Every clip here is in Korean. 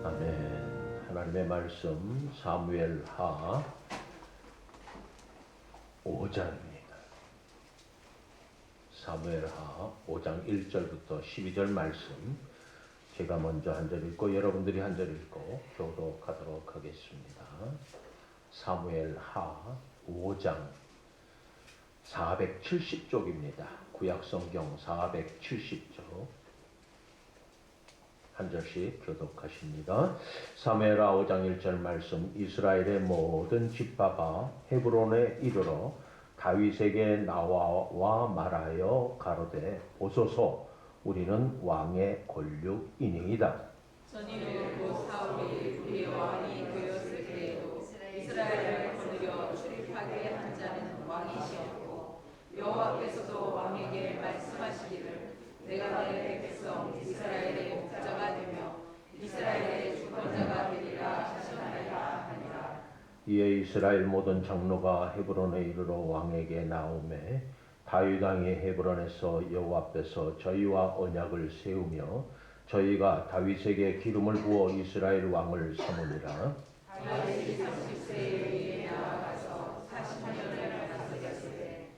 아멘. 하나님의 말씀 사무엘하 5장입니다. 사무엘하 5장 1절부터 12절 말씀 제가 먼저 한 절 읽고 여러분들이 한 절 읽고 교독하도록 하겠습니다. 사무엘하 5장 470쪽입니다. 구약성경 470쪽 한 절씩 교독하십니다. 사무엘하 5장 1절 말씀. 이스라엘의 모든 집파가 헤브론에 이르러 다윗에게 나와 말하여 가로되 보소서 우리는 왕의 권력이니이다. 전이는 곧 사울이 우리의 왕이 되었을 때에도 이스라엘을 거느려 출입하게 한 자는 왕이시었고 여호와께서도 왕에게 말씀하시기를 내가 내 백성 이스라엘의 목자가 되며 이스라엘의 주권자가 되리라 하시나이다 하니라. 이에 이스라엘 모든 장로가 헤브론에 이르러 왕에게 나오매 다윗 왕이 헤브론에서 여호와 앞에서 저희와 언약을 세우며 저희가 다윗에게 기름을 부어 이스라엘 왕을 삼으니라. 다윗이 30세에 나아가서 40년을 다스렸으되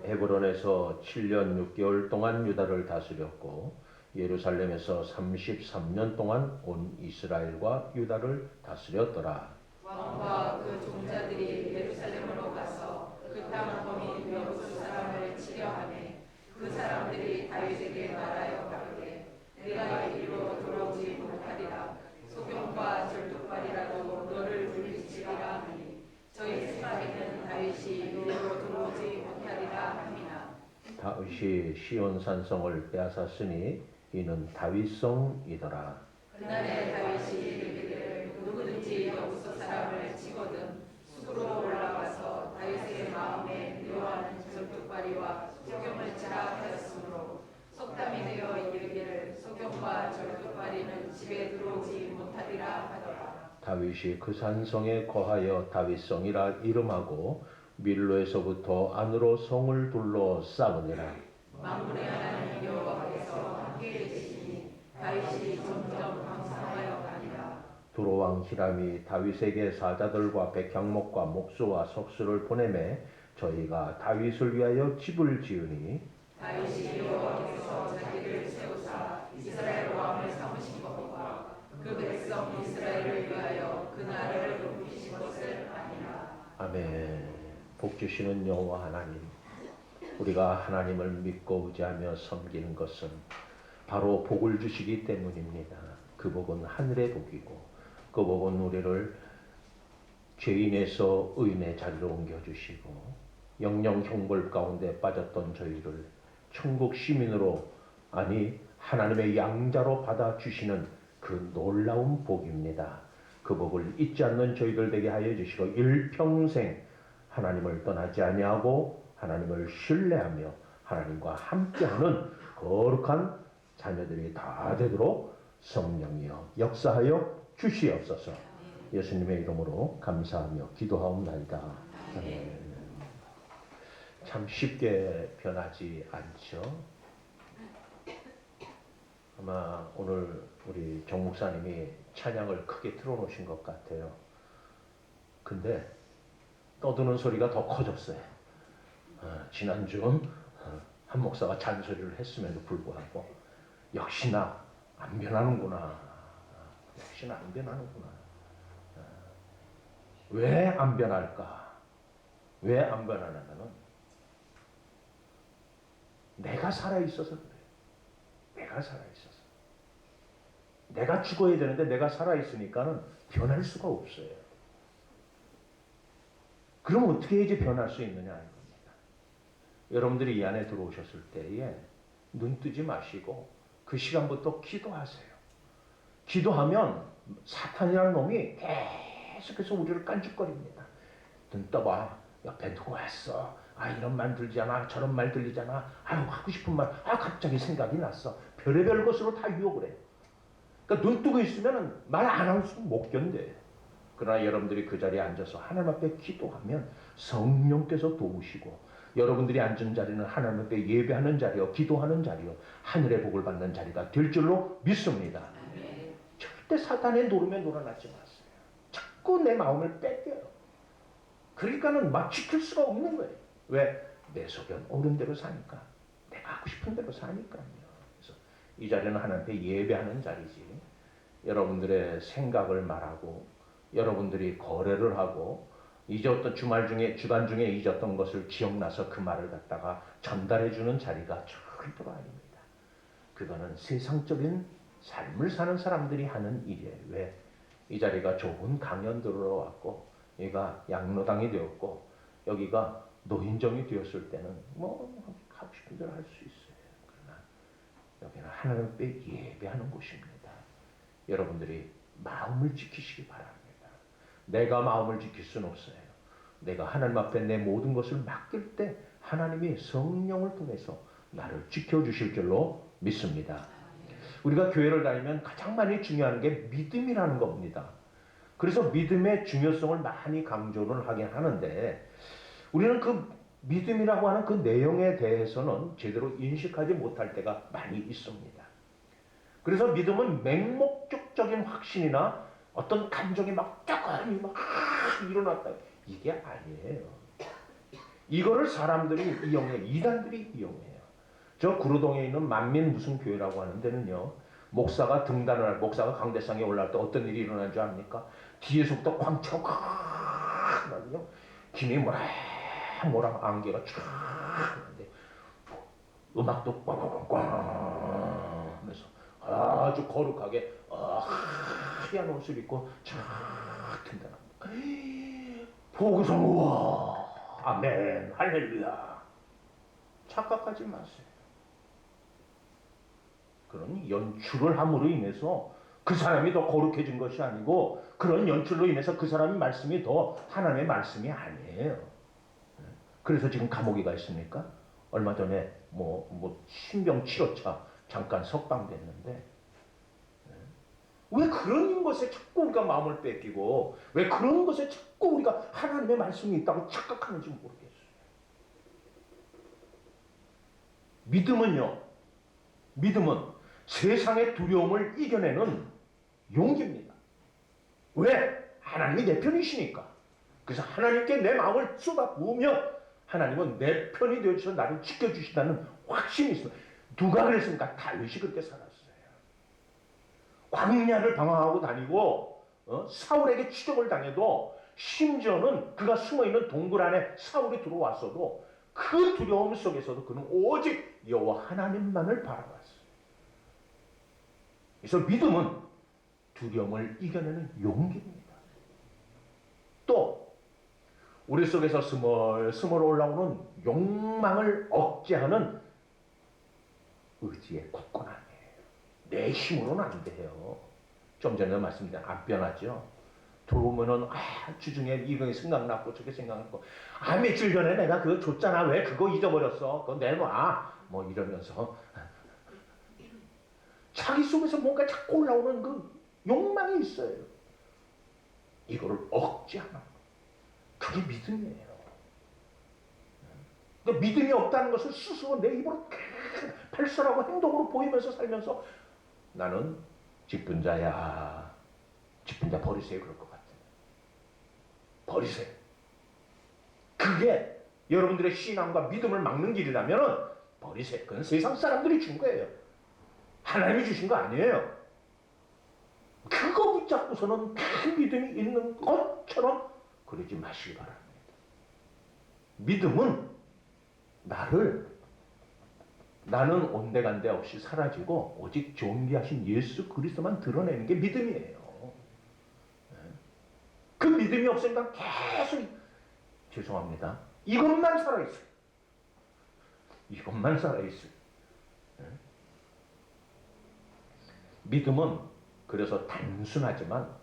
헤브론에서 7년 6개월 동안 유다를 다스렸고 예루살렘에서 33년 동안 온 이스라엘과 유다를 다스렸더라. 왕과 그 종자들이 예루살렘으로 가서 그 땅 범인 몇 사람을 치려 하매 그 사람들이 다윗에게 말하여 가로되 내가 이리로 돌아오지 못하리라. 소경과 절뚝발이라도 너를 물리치리라 하니 저희 생각에는 다윗이 이리로 들어오지 못하리라 함이나. 다윗이 시온 산성을 빼앗았으니 이는 다윗성이더라. 그날에 다윗이 이르기를 누구든지 여호수 사람을 치거든 숲으로 올라가서 다윗의 마음에 미워하는 절뚝발이와 소경을 치라 하였으므로 속담이 되어 이르기를 소경과 절뚝발이는 집에 들어오지 못하리라 하더라. 다윗이 그 산성에 거하여 다윗성이라 이름하고 밀로에서부터 안으로 성을 둘러 쌓으니라. 만군의 하나님 여호와께서 함께 계시니 다윗이 점점 강성하여 가니라. 두로왕 히람이 다윗에게 사자들과 백향목과 목수와 석수를 보내매 저희가 다윗을 위하여 집을 지으니 다윗이 여호와께서 자기를 세우사 이스라엘 왕을 삼으신 것과 그 백성 이스라엘을 위하여 그 나라를 높이신 것을 아니라. 아멘. 복 주시는 여호와 하나님, 우리가 하나님을 믿고 의지하며 섬기는 것은 바로 복을 주시기 때문입니다. 그 복은 하늘의 복이고 그 복은 우리를 죄인에서 의인의 자리로 옮겨주시고 영영 형벌 가운데 빠졌던 저희를 천국 시민으로, 아니 하나님의 양자로 받아주시는 그 놀라운 복입니다. 그 복을 잊지 않는 저희들 되게 하여 주시고 일평생 하나님을 떠나지 아니하고 하나님을 신뢰하며 하나님과 함께하는 거룩한 자녀들이 다 되도록 성령이여 역사하여 주시옵소서. 예수님의 이름으로 감사하며 기도하옵나이다. 아멘. 참 쉽게 변하지 않죠. 아마 오늘 우리 정 목사님이 찬양을 크게 틀어놓으신 것 같아요. 근데 떠드는 소리가 더 커졌어요. 지난주 한 목사가 잔소리를 했음에도 불구하고 역시나 안 변하는구나. 역시나 안 변하는구나. 왜 안 변할까? 왜 안 변하냐면은 내가 살아있어서 그래요. 내가 살아있어서. 내가 죽어야 되는데 내가 살아있으니까는 변할 수가 없어요. 그럼 어떻게 이제 변할 수 있느냐 하는 겁니다. 여러분들이 이 안에 들어오셨을 때에 눈 뜨지 마시고 그 시간부터 기도하세요. 기도하면 사탄이라는 놈이 계속해서 우리를 깐죽거립니다. 눈 떠봐. 옆에 누구 왔어. 아, 이런 말 들리잖아. 저런 말 들리잖아. 아유, 하고 싶은 말. 아, 갑자기 생각이 났어. 별의별 것으로 다 유혹을 해요. 그러니까 눈 뜨고 있으면 말 안 할 수 못 견뎌요. 그러나 여러분들이 그 자리에 앉아서 하나님 앞에 기도하면 성령께서 도우시고 여러분들이 앉은 자리는 하나님 앞에 예배하는 자리요, 기도하는 자리요, 하늘의 복을 받는 자리가 될 줄로 믿습니다. 절대 절대 사탄의 노름에 놀아나지 마세요. 자꾸 내 마음을 뺏겨요. 그러니까는 막 지킬 수가 없는 거예요. 왜? 내 속엔 옳은 대로 사니까. 내가 하고 싶은 대로 사니까요. 그래서 이 자리는 하나님 앞에 예배하는 자리지. 여러분들의 생각을 말하고 여러분들이 거래를 하고 잊었던 주말 중에 주간 중에 잊었던 것을 기억나서 그 말을 갖다가 전달해 주는 자리가 절대로 아닙니다. 그거는 세상적인 삶을 사는 사람들이 하는 일이에요. 왜? 이 자리가 좁은 강연들로 왔고 여기가 양로당이 되었고 여기가 노인정이 되었을 때는 뭐 하고 싶은 대로 할 수 있어요. 그러나 여기는 하나님 앞에 예배하는 곳입니다. 여러분들이 마음을 지키시기 바랍니다. 내가 마음을 지킬 수는 없어요. 내가 하나님 앞에 내 모든 것을 맡길 때 하나님이 성령을 통해서 나를 지켜주실 줄로 믿습니다. 우리가 교회를 다니면 가장 많이 중요한 게 믿음이라는 겁니다. 그래서 믿음의 중요성을 많이 강조를 하긴 하는데 우리는 그 믿음이라고 하는 그 내용에 대해서는 제대로 인식하지 못할 때가 많이 있습니다. 그래서 믿음은 맹목적인 확신이나 어떤 감정이 막 쪼그라니 막 일어났다. 이게 아니에요. 이거를 사람들이 이용해, 이단들이 이용해요. 저 구로동에 있는 만민 무슨 교회라고 하는 데는요. 목사가 목사가 강대상에 올라갈 때 어떤 일이 일어난 줄 압니까? 뒤에서부터 광채가 콱 나거든요. 김이 모랑 안개가 쫙 나는데 음악도 꽝꽝꽝 하면서 아주 거룩하게 하얀 옷을 입고 쫙 튼다랍니다. 보고서 우와 아멘 할렐루야. 착각하지 마세요. 그런 연출을 함으로 인해서 그 사람이 더 거룩해진 것이 아니고 그런 연출로 인해서 그 사람의 말씀이 더 하나님의 말씀이 아니에요. 그래서 지금 감옥에 가 있습니까? 얼마 전에 신병 치료차 잠깐 석방됐는데 왜 그런 것에 자꾸 우리가 마음을 뺏기고 왜 그런 것에 자꾸 우리가 하나님의 말씀이 있다고 착각하는지 모르겠어요. 믿음은 세상의 두려움을 이겨내는 용기입니다. 왜? 하나님이 내 편이시니까. 그래서 하나님께 내 마음을 쏟아부으며 하나님은 내 편이 되어주셔서 나를 지켜주신다는 확신이 있습니다. 누가 그랬습니까? 다윗이 그렇게 살았어요. 광야를 방황하고 다니고 사울에게 추적을 당해도 심지어는 그가 숨어있는 동굴 안에 사울이 들어왔어도 그 두려움 속에서도 그는 오직 여호와 하나님만을 바라봤어요. 그래서 믿음은 두려움을 이겨내는 용기입니다. 또 우리 속에서 스멀스멀 올라오는 욕망을 억제하는 의지의 굳건함이에요. 내 힘으로는 안 돼요. 좀 전에 말씀드린 안 변하죠. 들어오면은 주중에 이거 생각났고 저게 생각났고 며칠 전에 내가 그거 줬잖아. 왜 그거 잊어버렸어? 그거 내놔. 이러면서 자기 속에서 뭔가 자꾸 올라오는 그 욕망이 있어요. 이거를 억제하는 그게 믿음이에요. 그러니까 믿음이 없다는 것을 스스로 내 입으로 발설하고 행동으로 보이면서 살면서 나는 직분자야. 직분자 버리세요. 그럴 것 같아요. 버리세요. 그게 여러분들의 신앙과 믿음을 막는 길이라면 버리세요. 그건 세상 사람들이 준 거예요. 하나님이 주신 거 아니에요. 그거 붙잡고서는 큰 믿음이 있는 것처럼 그러지 마시기 바랍니다. 믿음은 나는 온데간데 없이 사라지고 오직 존귀하신 예수 그리스도만 드러내는 게 믿음이에요. 그 믿음이 없으니까 계속 죄송합니다. 이것만 살아있어요. 이것만 살아있어요. 믿음은 그래서 단순하지만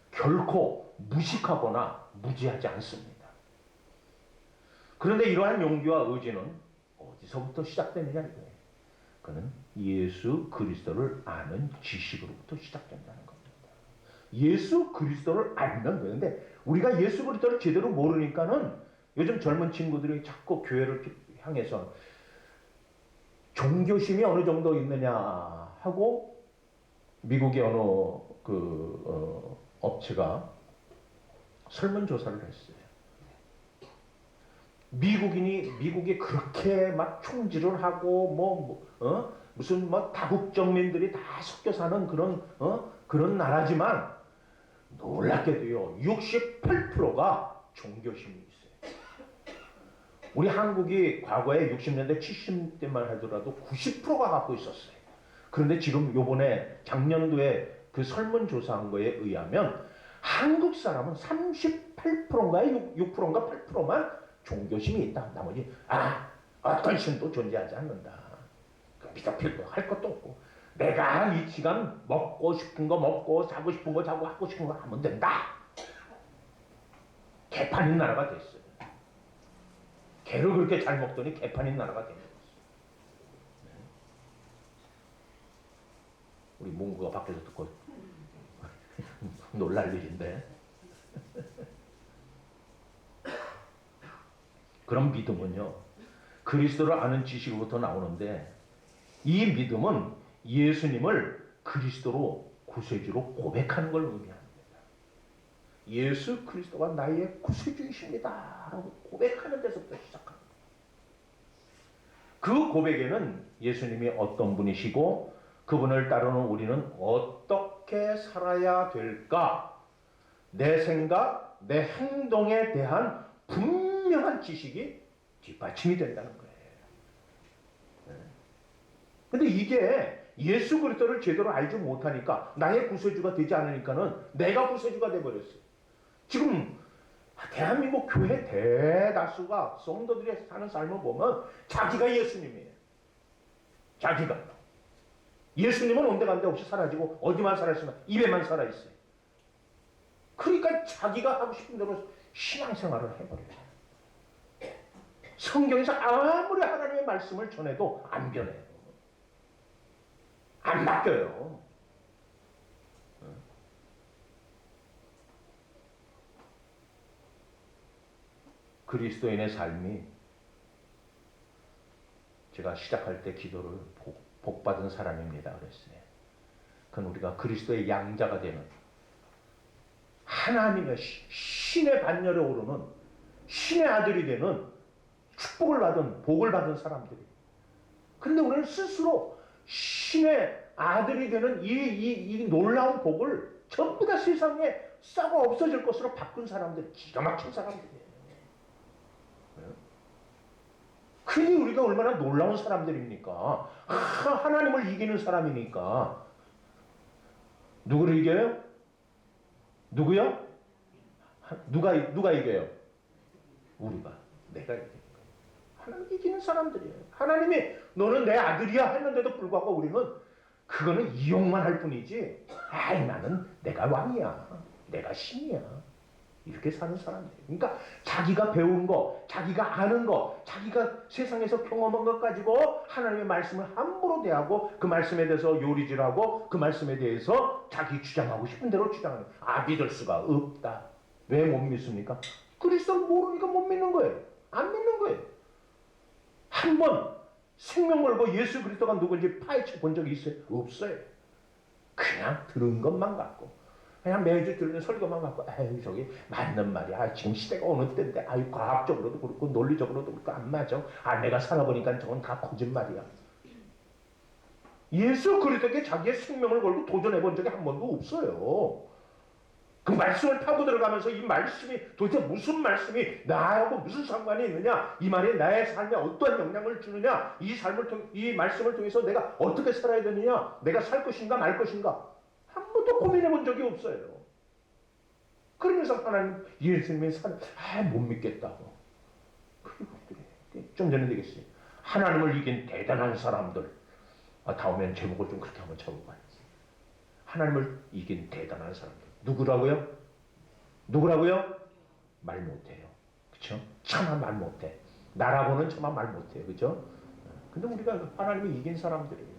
결코 무식하거나 무지하지 않습니다. 그런데 이러한 용기와 의지는 어디서부터 시작되느냐 이거예요. 그는 예수 그리스도를 아는 지식으로부터 시작된다는 겁니다. 예수 그리스도를 알면 되는데 우리가 예수 그리스도를 제대로 모르니까는 요즘 젊은 친구들이 자꾸 교회를 향해서 종교심이 어느 정도 있느냐 하고 미국의 어느 업체가 설문조사를 했어요. 미국이 그렇게 막 총질을 하고 무슨 다국적민들이 다 섞여 사는 그런 나라지만 놀랍게도요 68%가 종교심이 있어요. 우리 한국이 과거에 60년대 70년대만 하더라도 90%가 갖고 있었어요. 그런데 지금 요번에 작년도에 그 설문조사한 거에 의하면 한국 사람은 38%인가 6%인가 8%만 종교심이 있다. 나머지 어떤 신도 존재하지 않는다. 믿어 필요 할 것도 없고 내가 이 시간 먹고 싶은 거 먹고 자고 싶은 거 자고 하고 싶은 거 하면 된다. 개판인 나라가 됐어요. 개를 그렇게 잘 먹더니 개판인 나라가 된 거였어요. 우리 몽구가 밖에서 듣고 놀랄 일인데 그런 믿음은요 그리스도를 아는 지식으로부터 나오는데 이 믿음은 예수님을 그리스도로 구세주로 고백하는 걸 의미합니다. 예수 그리스도가 나의 구세주이십니다 라고 고백하는 데서부터 시작합니다. 그 고백에는 예수님이 어떤 분이시고 그분을 따르는 우리는 어떻게 살아야 될까 내 생각, 내 행동에 대한 분명한 지식이 뒷받침이 된다는 거예요. 근데 이게 예수 그리스도를 제대로 알지 못하니까 나의 구세주가 되지 않으니까는 내가 구세주가 돼버렸어요. 지금 대한민국 교회 대다수가 성도들이 사는 삶을 보면 자기가 예수님이에요. 자기가. 예수님은 온데간데 없이 사라지고 어디만 살아있으면 입에만 살아있어요. 그러니까 자기가 하고 싶은 대로 신앙생활을 해버려요. 성경에서 아무리 하나님의 말씀을 전해도 안 변해요. 안 바뀌어요. 그리스도인의 삶이 제가 시작할 때 기도를 복받은 사람입니다 그랬어요. 그건 우리가 그리스도의 양자가 되는 하나님의 신의 반열에 오르는 신의 아들이 되는 축복을 받은 복을 받은 사람들이. 근데 우리는 스스로 신의 아들이 되는 이 놀라운 복을 전부 다 세상에 썩어 없어질 것으로 바꾼 사람들, 기가 막힌 사람들이에요. 그니 우리가 얼마나 놀라운 사람들입니까? 하나님을 이기는 사람이니까. 누구를 이겨요? 누구요? 누가 이겨요? 우리가. 내가 이겨요. 하나님 이기는 사람들이에요. 하나님이 너는 내 아들이야 했는데도 불구하고 우리는 그거는 이용만 할 뿐이지 나는 내가 왕이야. 내가 신이야. 이렇게 사는 사람들. 그러니까 자기가 배운 거, 자기가 아는 거, 자기가 세상에서 경험한 것 가지고 하나님의 말씀을 함부로 대하고 그 말씀에 대해서 요리질하고 그 말씀에 대해서 자기 주장하고 싶은 대로 주장하는 거예요. 믿을 수가 없다. 왜 못 믿습니까? 그리스도를 모르니까 못 믿는 거예요. 안 믿는 거예요. 한번 생명 걸고 예수 그리스도가 누군지 파헤쳐 본 적이 있어요? 없어요. 그냥 들은 것만 갖고 그냥 매주 들는 설교만 갖고 저기 맞는 말이야. 지금 시대가 어느 때인데 과학적으로도 그렇고 논리적으로도 그렇고 안 맞아. 내가 살아보니까 저건 다 거짓말이야. 예수 그리스도께 자기의 생명을 걸고 도전해 본 적이 한 번도 없어요. 그 말씀을 타고 들어가면서 이 말씀이 도대체 무슨 말씀이 나하고 무슨 상관이 있느냐, 이 말이 나의 삶에 어떤 영향을 주느냐, 이 말씀을 통해서 내가 어떻게 살아야 되느냐, 내가 살 것인가 말 것인가 한 번도 고민해 본 적이 없어요. 그러면서 하나님 예수님의 못 믿겠다고. 좀 전에 얘기했어요. 하나님을 이긴 대단한 사람들. 다음엔 제목을 좀 그렇게 한번 적어봐야지. 하나님을 이긴 대단한 사람들. 누구라고요? 말 못해요. 그쵸? 차마 말 못해. 나라고는 차마 말 못해요. 그죠? 근데 우리가 하나님을 이긴 사람들이에요.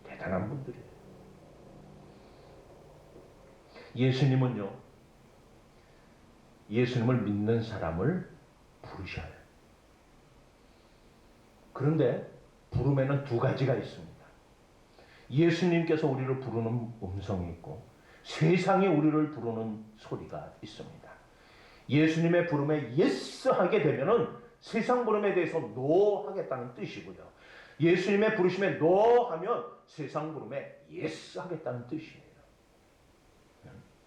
대단한 분들이에요. 예수님은요, 예수님을 믿는 사람을 부르셔요. 그런데 부름에는 두 가지가 있습니다. 예수님께서 우리를 부르는 음성이 있고 세상이 우리를 부르는 소리가 있습니다. 예수님의 부름에 예스 하게 되면은 세상 부름에 대해서 노 하겠다는 뜻이고요. 예수님의 부르심에 노 하면 세상 부름에 예스 하겠다는 뜻이에요.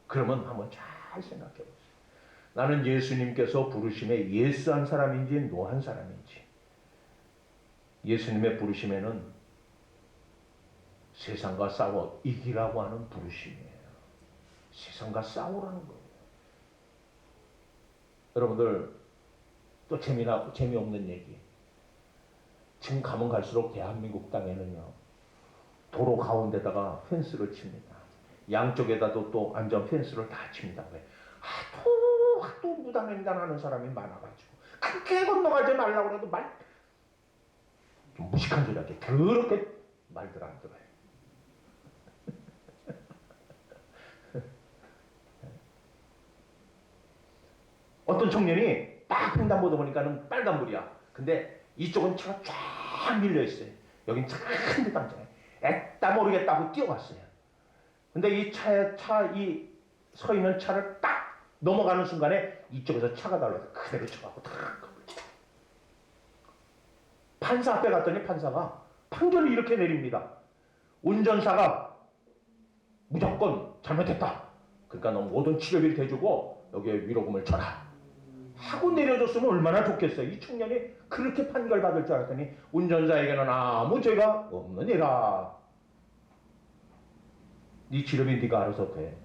그러면 한번 잘 생각해 보세요. 나는 예수님께서 부르심에 예스 한 사람인지 노 한 사람인지. 예수님의 부르심에는 세상과 싸워 이기라고 하는 부르심이에요. 세상과 싸우라는 거예요. 여러분들 또 재미없는 얘기. 지금 가면 갈수록 대한민국 땅에는요, 도로 가운데다가 펜스를 칩니다. 양쪽에다도 또 안전 펜스를 다 칩니다. 왜? 하도 무단횡단하는 사람이 많아가지고 그렇게 건너가지 말라고 해도 좀 무식한 소리 하게 그렇게 말들 안 들어요. 어떤 청년이 딱 횡단보도 보니까는 빨간불이야. 근데 이쪽은 차가 쫙 밀려있어요. 여긴 차가 큰데 깜짝이야. 애따 모르겠다고 뛰어갔어요. 근데 이 서 있는 차를 딱 넘어가는 순간에 이쪽에서 차가 달라서 그대로 쳐가고 탁 가버렸어요. 판사 앞에 갔더니 판사가 판결을 이렇게 내립니다. 운전사가 무조건 잘못했다. 그러니까 너 모든 치료비를 대주고 여기에 위로금을 줘라. 하고 내려줬으면 얼마나 좋겠어요. 이 청년이 그렇게 판결받을 줄 알았더니 운전자에게는 아무 죄가 없느니라. 네 치료비 네가 알아서 돼.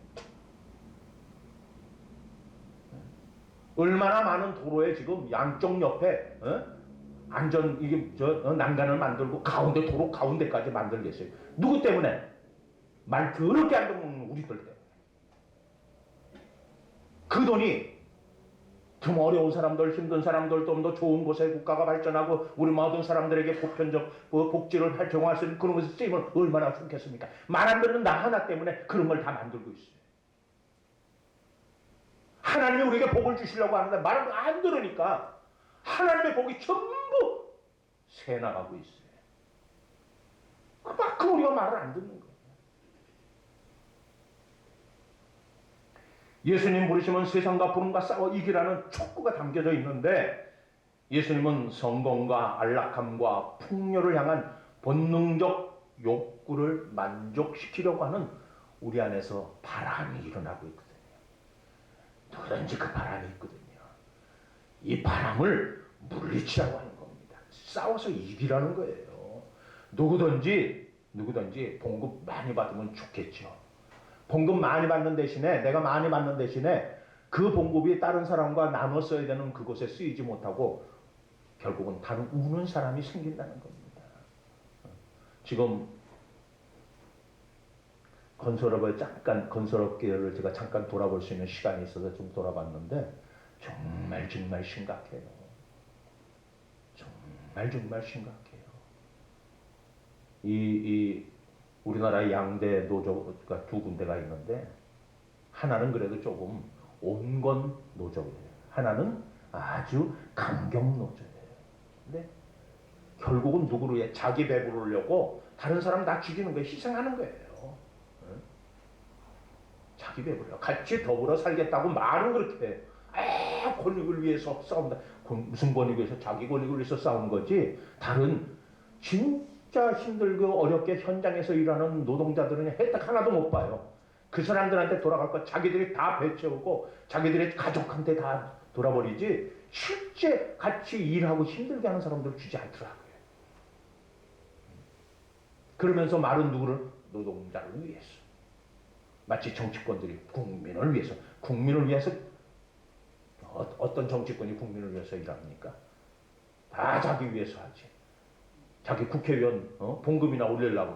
얼마나 많은 도로에 지금 양쪽 옆에 안전 난간을 만들고 도로 가운데까지 만들겠어요. 누구 때문에? 말 더럽게 안 듣는 우리들 때문에. 그 돈이 좀 어려운 사람들, 힘든 사람들, 좀 더 좋은 곳에 국가가 발전하고 우리 모든 사람들에게 보편적 복지를 제공할 수 있는 그런 것에 쓰이면 얼마나 좋겠습니까? 말 안 듣는 나 하나 때문에 그런 걸 다 만들고 있어요. 하나님이 우리에게 복을 주시려고 하는데 말을 안 들으니까 하나님의 복이 전부 새나가고 있어요. 그만큼 우리가 말을 안 듣는 거예요. 예수님 부르시면 세상과 부름과 싸워 이기라는 촉구가 담겨져 있는데 예수님은 성공과 안락함과 풍요를 향한 본능적 욕구를 만족시키려고 하는 우리 안에서 바람이 일어나고 있거든요. 누구든지 그 바람이 있거든요. 이 바람을 물리치라고 하는 겁니다. 싸워서 이기라는 거예요. 누구든지 봉급 많이 받으면 좋겠죠. 봉급 많이 받는 대신에 내가 많이 받는 대신에 그 봉급이 다른 사람과 나눠 써야 되는 그곳에 쓰이지 못하고 결국은 다른 우는 사람이 생긴다는 겁니다. 지금 건설업계를 제가 잠깐 돌아볼 수 있는 시간이 있어서 좀 돌아봤는데 정말 심각해요. 정말 심각해요. 우리나라의 양대 노조가 두 군데가 있는데 하나는 그래도 조금 온건 노조예요. 하나는 아주 강경 노조예요. 근데 결국은 누구를 위해 자기 배부르려고 다른 사람 다 죽이는 거예요. 희생하는 거예요. 자기 배부르려 같이 더불어 살겠다고 말은 그렇게 해요. 권익을 위해서 싸운다. 무슨 권익을 위해서? 자기 권익을 위해서 싸우는 거지. 다른 진짜 힘들고 어렵게 현장에서 일하는 노동자들은 혜택 하나도 못 봐요. 그 사람들한테 돌아갈 거 자기들이 다 배채우고 자기들의 가족한테 다 돌아버리지 실제 같이 일하고 힘들게 하는 사람들을 주지 않더라고요. 그러면서 말은 누구를? 노동자를 위해서. 마치 정치권들이 국민을 위해서 어떤 정치권이 국민을 위해서 일합니까? 다 자기 위해서 하지. 자기 국회의원 봉급이나 올리려고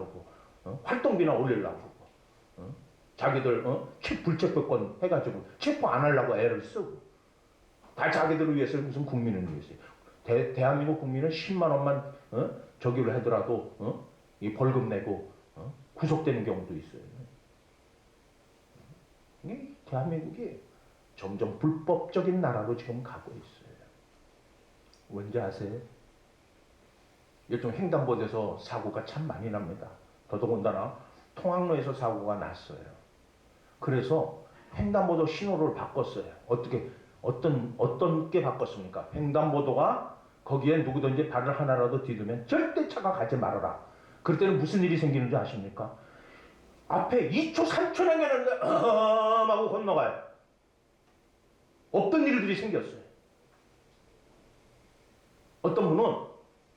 그러고 활동비나 올리려고 그러고 자기들 불체포권 해가지고 체포 안 하려고 애를 쓰고 다 자기들을 위해서 무슨 국민을 위해서. 대한민국 국민은 10만 원만 저기를 하더라도 이 벌금 내고 구속되는 경우도 있어요. 대한민국이 점점 불법적인 나라로 지금 가고 있어요. 뭔지 아세요? 요즘 횡단보도에서 사고가 참 많이 납니다. 더더군다나 통학로에서 사고가 났어요. 그래서 횡단보도 신호를 바꿨어요. 어떤 게 바꿨습니까? 횡단보도가 거기에 누구든지 발을 하나라도 디디면 절대 차가 가지 말아라. 그럴 때는 무슨 일이 생기는 줄 아십니까? 앞에 2초, 3초 남겼는데 하고 건너가요. 없던 일들이 생겼어요. 어떤 분은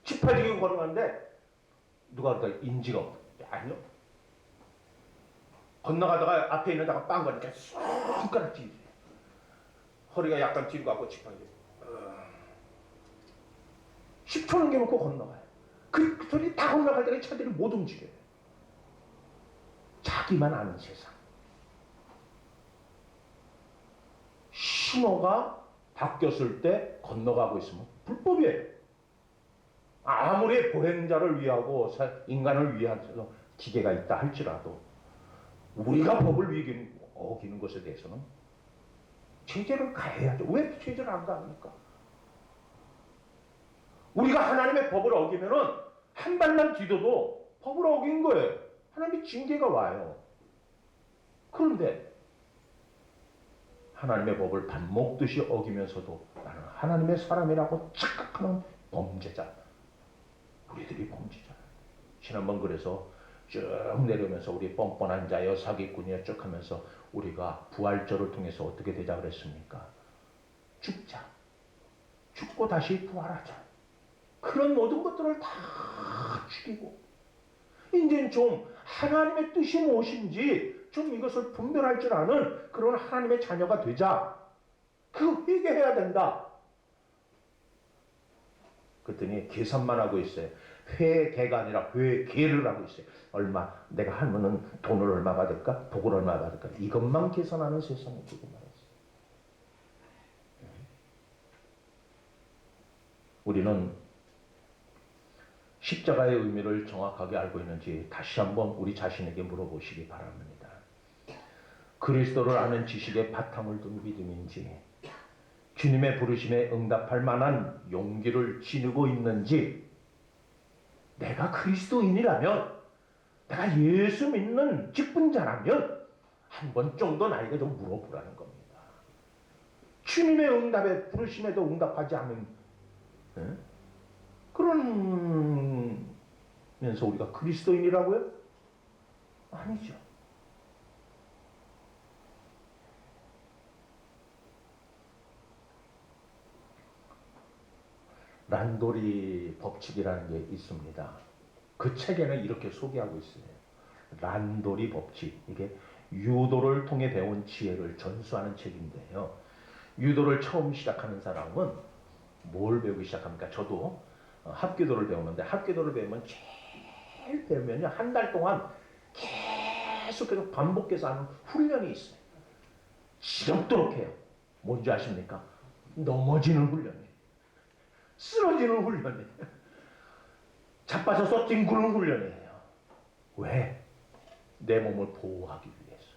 치파지게 걸어가는데 누가 그럴까 인지가 없어. 아니요. 건너가다가 앞에 있는 데가 빵 거니까 손가락 뒤로 허리가 약간 뒤로 가고 치파지고 10초 남겨놓고 건너가요. 그 소리 다 건너갈 때가 차들이 못 움직여요. 자기만 아는 세상. 신호가 바뀌었을 때 건너가고 있으면 불법이에요. 아무리 보행자를 위하고 인간을 위해서 기계가 있다 할지라도 우리가 법을 어기는 것에 대해서는 제재를 가해야죠. 왜 제재를 안 가합니까? 우리가 하나님의 법을 어기면은 한 발만 디뎌도 법을 어긴 거예요. 하나님의 징계가 와요. 그런데 하나님의 법을 밥 먹듯이 어기면서도 나는 하나님의 사람이라고 착각하는 범죄자. 우리들이 범죄자. 지난번 그래서 쭉 내려오면서 우리 뻔뻔한 자여 사기꾼이여 쭉 하면서 우리가 부활절을 통해서 어떻게 되자 그랬습니까? 죽자. 죽고 다시 부활하자. 그런 모든 것들을 다 죽이고 이제는 좀 하나님의 뜻이 무엇인지 좀 이것을 분별할 줄 아는 그런 하나님의 자녀가 되자. 그거 회개해야 된다. 그랬더니 계산만 하고 있어요. 회개가 아니라 회개를 하고 있어요. 얼마 내가 하면은 돈을 얼마 받을까? 복을 얼마 받을까? 이것만 계산하는 세상이 되고 말았어요. 우리는 십자가의 의미를 정확하게 알고 있는지 다시 한번 우리 자신에게 물어보시기 바랍니다. 그리스도를 아는 지식의 바탕을 둔 믿음인지 주님의 부르심에 응답할 만한 용기를 지니고 있는지 내가 그리스도인이라면 내가 예수 믿는 직분자라면 한 번 정도 나에게 좀 물어보라는 겁니다. 주님의 응답에 부르심에도 응답하지 않은 그러면서 우리가 그리스도인이라고요? 아니죠. 란도리 법칙이라는 게 있습니다. 그 책에는 이렇게 소개하고 있어요. 란도리 법칙. 이게 유도를 통해 배운 지혜를 전수하는 책인데요. 유도를 처음 시작하는 사람은 뭘 배우기 시작합니까? 저도 합기도를 배우는데 합기도를 배우면 제일 배우면요 한 달 동안 계속해서 반복해서 하는 훈련이 있어요. 지겹도록 해요. 뭔지 아십니까? 넘어지는 훈련이에요. 쓰러지는 훈련이에요. 자빠져서 뒹구는 훈련이에요. 왜? 내 몸을 보호하기 위해서.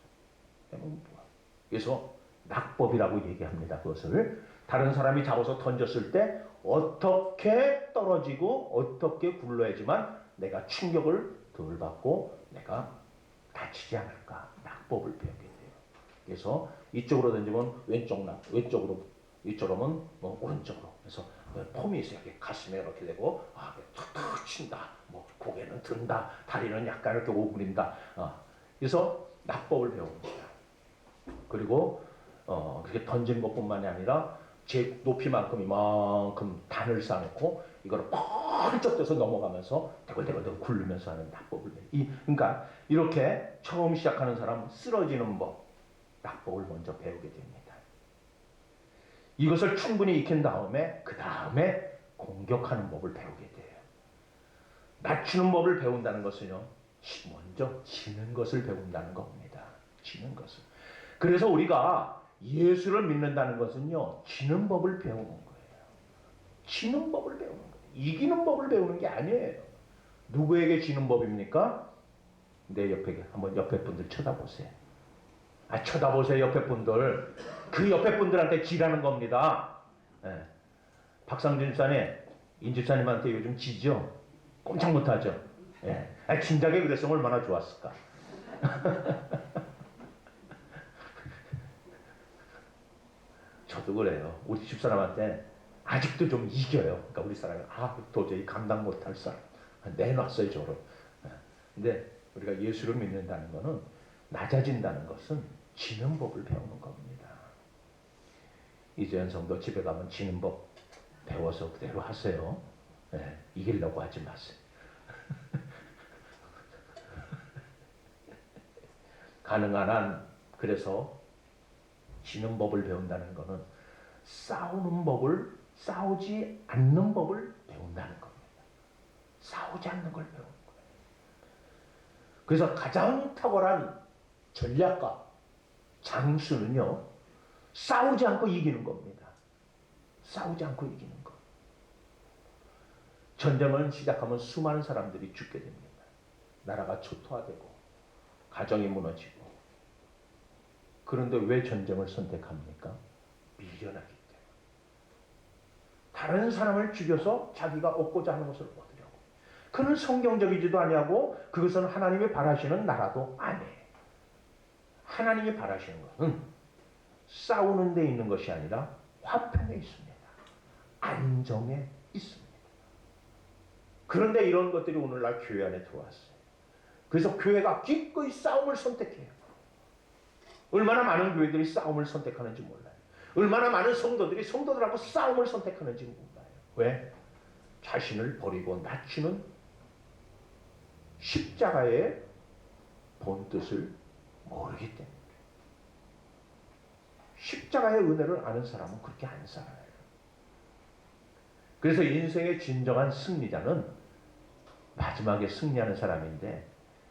내 몸을 보호하기. 그래서 낙법이라고 얘기합니다. 그것을 다른 사람이 잡아서 던졌을 때 어떻게 떨어지고 어떻게 굴러야지만 내가 충격을 덜 받고 내가 다치지 않을까. 낙법을 배우게 돼요. 그래서 이쪽으로 던지면 왼쪽으로 이쪽으로는 뭐 오른쪽으로. 그래서 폼이 있어요. 가슴에 이렇게 되고 툭툭 친다. 뭐 고개는 든다. 다리는 약간 이렇게 오그린다. 그래서 낙법을 배웁니다. 그리고 그렇게 던지는 것뿐만이 아니라 제 높이만큼 이만큼 단을 쌓아놓고 이거를 펄쩍 떠서 넘어가면서 대굴대굴 굴르면서 하는 낙법을 그러니까 이렇게 처음 시작하는 사람은 쓰러지는 법, 낙법을 먼저 배우게 됩니다. 이것을 충분히 익힌 다음에 그 다음에 공격하는 법을 배우게 돼요. 낮추는 법을 배운다는 것은요. 먼저 지는 것을 배운다는 겁니다. 지는 것을. 그래서 우리가 예수를 믿는다는 것은요. 지는 법을 배우는 거예요. 지는 법을 배우는 거예요. 이기는 법을 배우는 게 아니에요. 누구에게 지는 법입니까? 내 옆에 한번 옆에 분들 쳐다보세요. 쳐다보세요. 옆에 분들. 그 옆에 분들한테 지라는 겁니다. 네. 박상준 집사님, 인 집사님한테 요즘 지죠? 꼼짝 못하죠? 네. 진작에 그랬으면 얼마나 좋았을까. 저도 그래요. 우리 집사람한테 아직도 좀 이겨요. 그러니까 우리 사람이 도저히 감당 못할 사람 내놨어요 저를. 근데 우리가 예수를 믿는다는 것은 낮아진다는 것은 지는 법을 배우는 겁니다. 이재현 성도 집에 가면 지는 법 배워서 그대로 하세요. 이기려고 하지 마세요. 가능한 한 그래서 지는 법을 배운다는 것은 싸우지 않는 법을 배운다는 겁니다. 싸우지 않는 걸 배우는 거예요. 그래서 가장 탁월한 전략가, 장수는요, 싸우지 않고 이기는 겁니다. 싸우지 않고 이기는 것. 전쟁을 시작하면 수많은 사람들이 죽게 됩니다. 나라가 초토화되고, 가정이 무너지고. 그런데 왜 전쟁을 선택합니까? 미련하기 때문에. 다른 사람을 죽여서 자기가 얻고자 하는 것을 얻으려고. 그는 성경적이지도 아니하고 그것은 하나님이 바라시는 나라도 아니에요. 하나님이 바라시는 것은 싸우는 데 있는 것이 아니라 화평에 있습니다. 안정에 있습니다. 그런데 이런 것들이 오늘날 교회 안에 들어왔어요. 그래서 교회가 기꺼이 싸움을 선택해요. 얼마나 많은 교회들이 싸움을 선택하는지 몰라요. 얼마나 많은 성도들하고 싸움을 선택하는지 몰라요. 왜? 자신을 버리고 낮추는 십자가의 본뜻을 모르기 때문에. 십자가의 은혜를 아는 사람은 그렇게 안 살아요. 그래서 인생의 진정한 승리자는 마지막에 승리하는 사람인데,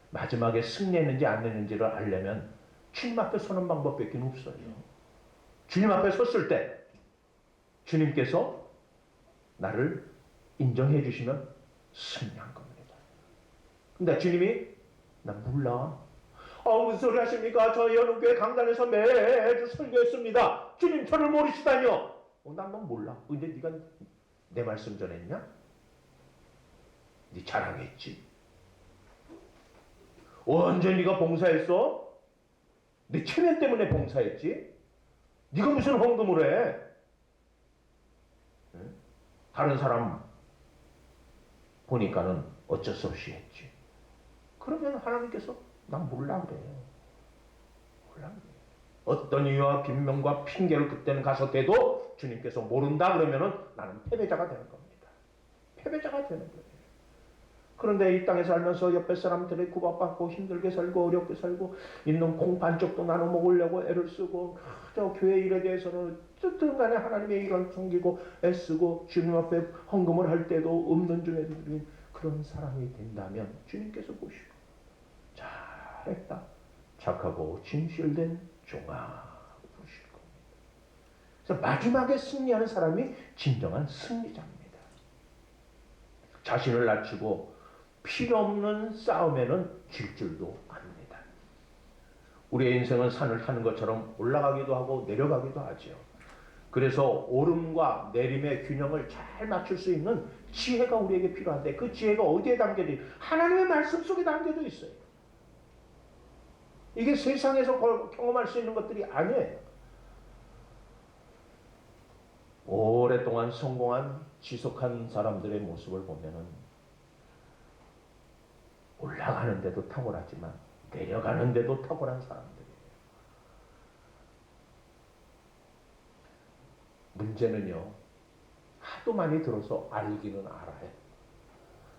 마지막에 승리했는지 안 했는지를 알려면 주님 앞에 서는 방법밖에 없어요. 주님 앞에 섰을 때 주님께서 나를 인정해 주시면 승리한 겁니다. 근데 주님이 나 몰라. 무슨 소리 하십니까? 저 여름교회 강단에서 매주 설교했습니다. 주님 저를 모르시다니요. 난 넌 몰라. 근데 네가 내 말씀 전했냐? 네 자랑했지. 언제 네가 봉사했어? 네 체면 때문에 봉사했지. 네가 무슨 헌금을 해? 응? 다른 사람 보니까는 어쩔 수 없이 했지. 그러면 하나님께서 난 몰라 그래요. 몰라 그래요. 어떤 이유와 빈명과 핑계를 그때는 가서 대도 주님께서 모른다 그러면은 나는 패배자가 되는 겁니다. 패배자가 되는 거예요. 그런데 이 땅에 살면서 옆에 사람들이 구박받고 힘들게 살고 어렵게 살고 있는 콩 반쪽도 나눠 먹으려고 애를 쓰고 저 교회 일에 대해서는 어쨌든 간에 하나님의 일을 섬기고 애쓰고 주님 앞에 헌금을 할 때도 없는 중에 그런 사람이 된다면 주님께서 보시고 잘했다. 착하고 진실된 종아 보실 겁니다. 그래서 마지막에 승리하는 사람이 진정한 승리자입니다. 자신을 낮추고 필요 없는 싸움에는 질 줄도 압니다. 우리의 인생은 산을 타는 것처럼 올라가기도 하고 내려가기도 하죠. 그래서 오름과 내림의 균형을 잘 맞출 수 있는 지혜가 우리에게 필요한데 그 지혜가 어디에 담겨져 있어요? 하나님의 말씀 속에 담겨져 있어요. 이게 세상에서 경험할 수 있는 것들이 아니에요. 오랫동안 성공한 지속한 사람들의 모습을 보면은 올라가는데도 탁월하지만 내려가는데도 탁월한 사람들이에요. 문제는요, 하도 많이 들어서 알기는 알아요.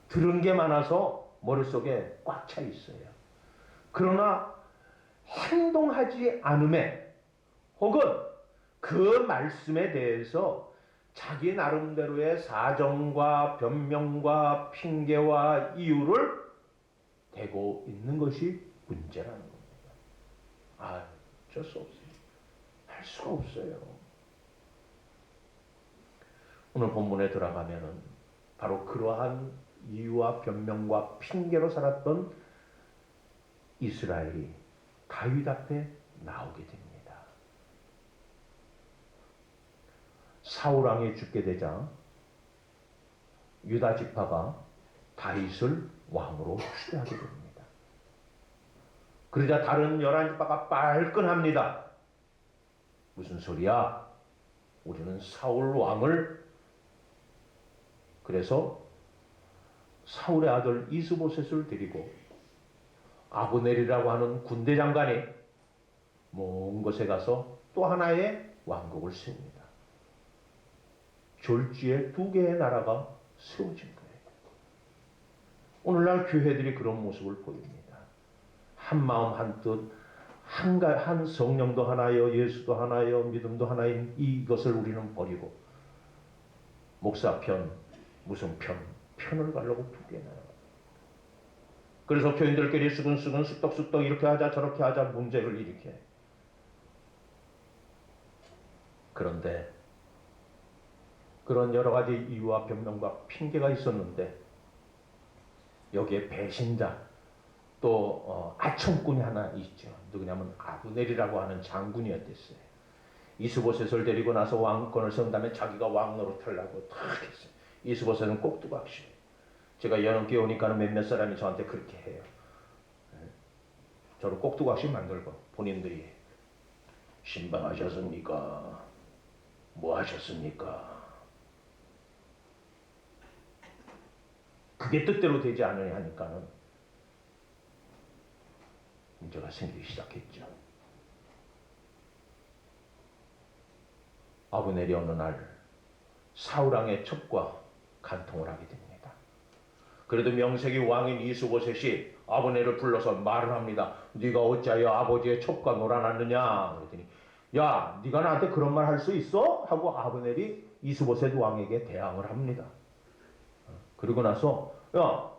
들은 게 많아서 머릿속에 꽉 차 있어요. 그러나 행동하지 않음에 혹은 그 말씀에 대해서 자기 나름대로의 사정과 변명과 핑계와 이유를 대고 있는 것이 문제라는 겁니다. 어쩔 수 없어요. 할 수가 없어요. 오늘 본문에 들어가면은 바로 그러한 이유와 변명과 핑계로 살았던 이스라엘이 다윗 앞에 나오게 됩니다. 사울 왕이 죽게 되자 유다 지파가 다윗을 왕으로 추대하게 됩니다. 그러자 다른 11지파가 빨끈합니다. 무슨 소리야? 우리는 사울 왕을, 그래서 사울의 아들 이스보셋을 데리고 아브넬이라고 하는 군대 장관이 먼 곳에 가서 또 하나의 왕국을 세웁니다. 졸지에 두 개의 나라가 세워진 거예요. 오늘날 교회들이 그런 모습을 보입니다. 한 마음 한 뜻, 한 성령도 하나여, 예수도 하나여, 믿음도 하나인 이것을 우리는 버리고 목사 편, 무슨 편을 가려고 두 개나. 그래서 교인들끼리 수근수근 쑥덕쑥덕 이렇게 하자 저렇게 하자 문제를 일으켜. 그런데 그런 여러 가지 이유와 변명과 핑계가 있었는데 여기에 배신자 또 아청꾼이 하나 있죠. 누구냐면 아브넬이라고 하는 장군이었댔어요. 이스보셋을 데리고 나서 왕권을 세운 다음에 자기가 왕 노릇하려고 탁 했어요. 이스보셋은 꼭두각시. 제가 연원교회 오니까는 몇몇 사람이 저한테 그렇게 해요. 저를 꼭두각시 만들고 본인들이 신방하셨습니까? 뭐 하셨습니까? 그게 뜻대로 되지 않으려 하니까는 문제가 생기기 시작했죠. 아브넬이 어느 날 사울왕의 첩과 간통을 하게 됩니다. 그래도 명색이 왕인 이스보셋이 아브넬을 불러서 말을 합니다. 네가 어찌하여 아버지의 첩과 놀아났느냐? 그랬더니 야, 네가 나한테 그런 말 할 수 있어? 하고 아브넬이 이스보셋 왕에게 대항을 합니다. 그리고 나서 야,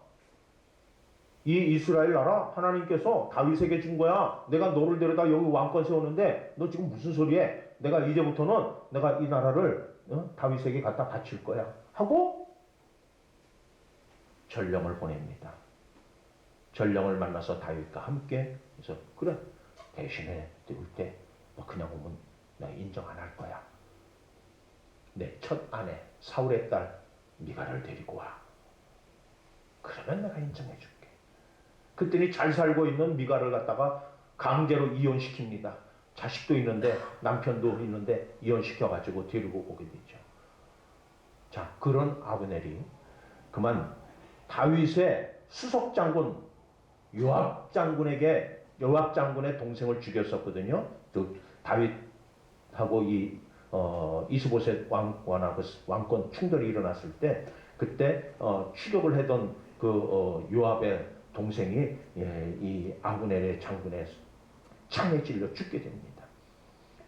이 이스라엘 나라 하나님께서 다윗에게 준 거야. 내가 너를 데려다 여기 왕권 세우는데 너 지금 무슨 소리해? 내가 이제부터는 내가 이 나라를 다윗에게 갖다 바칠 거야. 하고 전령을 보냅니다. 전령을 만나서 다윗과 함께 그래서 그래 대신에 때울 때 너 그냥 오면 나 인정 안 할 거야. 내 첫 아내 사울의 딸 미갈을 데리고 와. 그러면 내가 인정해 줄게. 그랬더니 잘 살고 있는 미갈을 갖다가 강제로 이혼시킵니다. 자식도 있는데 남편도 있는데 이혼시켜가지고 데리고 오게 되죠. 자, 그런 아브넬이 그만 다윗의 수석 장군 요압 장군의 동생을 죽였었거든요. 또 다윗하고 이스보셋 왕하고 왕권 충돌이 일어났을 때 그때 추격을 하던 요압의 동생이 이 아브넬의 장군의 창에 찔려 죽게 됩니다.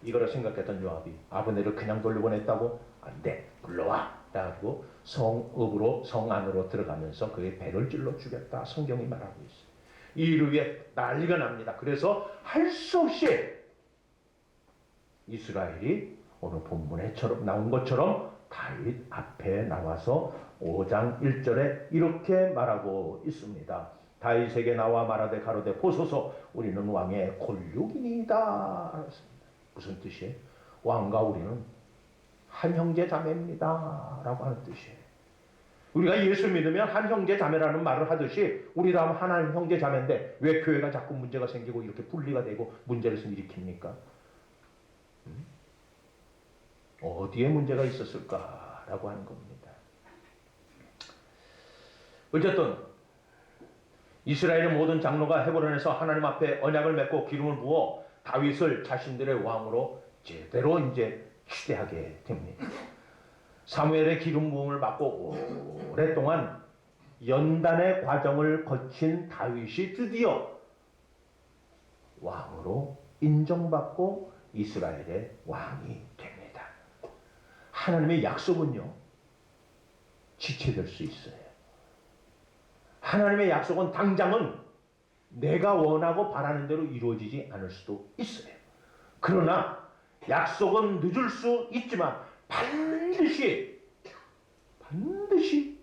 이거를 생각했던 요압이 아브넬을 그냥 돌려보냈다고 안 돼, 불러와 라고 성 안으로 들어가면서 그의 배를 찔러 죽였다. 성경이 말하고 있어요. 이 일을 위해 난리가 납니다. 그래서 할 수 없이 이스라엘이 오늘 본문에 나온 것처럼 다윗 앞에 나와서 5장 1절에 이렇게 말하고 있습니다. 다윗에게 나와 말하되 가로되 보소서 우리는 왕의 골육이니이다. 무슨 뜻이에요? 왕과 우리는 한 형제 자매입니다 라고 하는 뜻이에요. 우리가 예수 믿으면 한 형제 자매라는 말을 하듯이 우리 다음 하나님 형제 자매인데 왜 교회가 자꾸 문제가 생기고 이렇게 분리가 되고 문제를 일으킵니까? 어디에 문제가 있었을까라고 하는 겁니다. 어쨌든 이스라엘의 모든 장로가 헤브론에서 하나님 앞에 언약을 맺고 기름을 부어 다윗을 자신들의 왕으로 제대로 이제 취대하게 됩니다. 사무엘의 기름 부음을 받고 오랫동안 연단의 과정을 거친 다윗이 드디어 왕으로 인정받고 이스라엘의 왕이 됩니다. 하나님의 약속은요, 지체될 수 있어요. 하나님의 약속은 당장은 내가 원하고 바라는 대로 이루어지지 않을 수도 있어요. 그러나 약속은 늦을 수 있지만 반드시